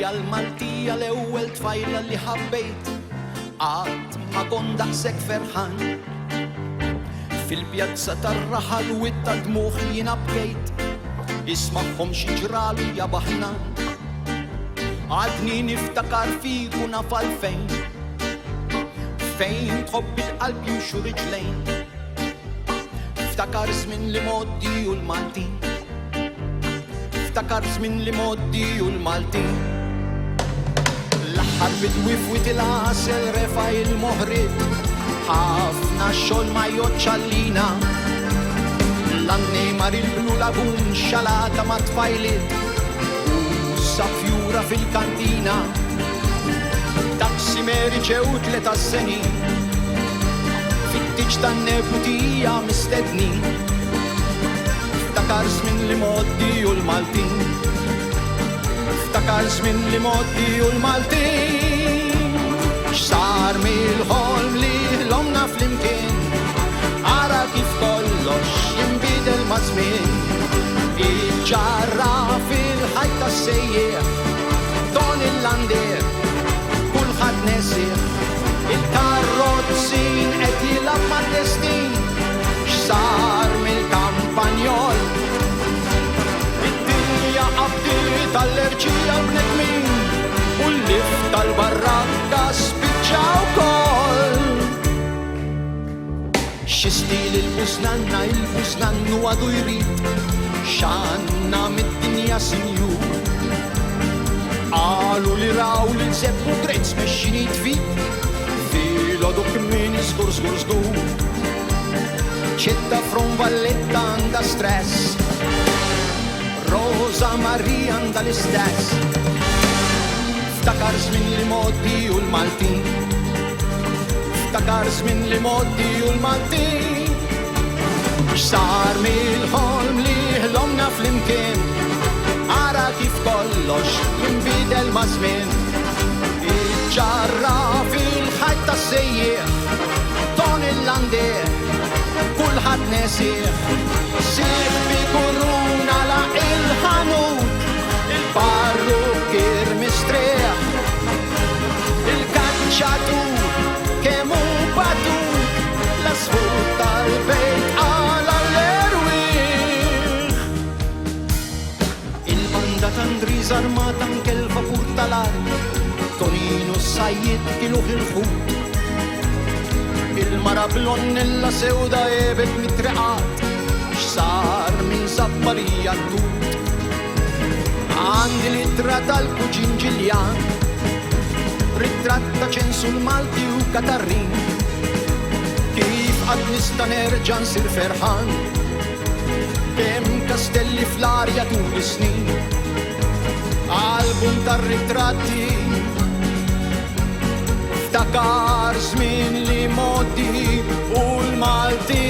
hija l-Maltija l-ewwel tfajla li ħabbejt qatt ma kon daqshekk ferħan. Fil-pjazza tar-raħal u t-dmuħ jiena bkejt ismagħhom xi ġralu jabaħnan. Għadni niftakar fik u naf għalfejn fejn tħobb il-qalb jimxu riġlejn. Ftakar żmien li moddi u l-Maltin, ftakar żmien li moddi u l-Maltin. L-aħħar bidwifwit il-għasel refa il-moħrib, ħafna xogħol ma joċċallina. L-annemar il-blu lagun xalata ma tfajlit u safjura fil-kantina. Taksimeri ċew 3 snin fit-tiġ tan-nebutija mistedni. Ftakar żmien li moddi u l-Maltin, ftakar żmien li moddi u l-Maltin. X'sar mill-ħolm li ħlomna flimkien, ara kif kollox jinbidel ma' żmien. Il-ġarra fil-ħajt tas-sejjieħ, Ton il-landier, kulħadd nesieħ. Il-karrozzin qed jilgħab mad-destin, x'sar mill-kampanjol. Id-dinja qabdiet tal-erġija bnedmin u l-lif tal-barrakka spiċċa wkoll. Xi stil il-bużnannu għadu jrid x'għandna mid-dinja sinjur. Qalu li raw li nsebbu grezz mexxin jitfid fil-għodu kmini żgur. Ċitta from Valletta għandha stress, Rosa Maria għandha l-istess. Ftakar żmien li moddi u l-Maltin, ftakar żmien li moddi u l-Maltin. X'sar mill-ħolm li ħlomna flimkien, ara kif kollox jinbidel ma' żmien. Il-ġarra fil-ħajt tas-sejjieħ, Ton il-landier, kulħadd nesieħ. Sieħ bi kurruna la il-ħanut, il-parrukier mistrieħ. Il-kaċċatur kemm hu batut, l-asfut tal-bejt għala l-erwieħ. Il-banda t'Andriż armata anke l-vapur tal-art, Tonino s-sajjid kiluħ il-ħut. Il-mara blonnella sewda ebet mit-triqat, x'sar minn Zabbarija t-tut. Għandi l-ittra tal-kuġin Ġiljan, ritratt ta' Ċensul Malti u Katarrin. Kif għad nista' nerġa' nsir ferħan, kemm kastelli fl-arja tul is-snin. Album tar-ritratti, ftakar żmien li moddi u l-Maltin.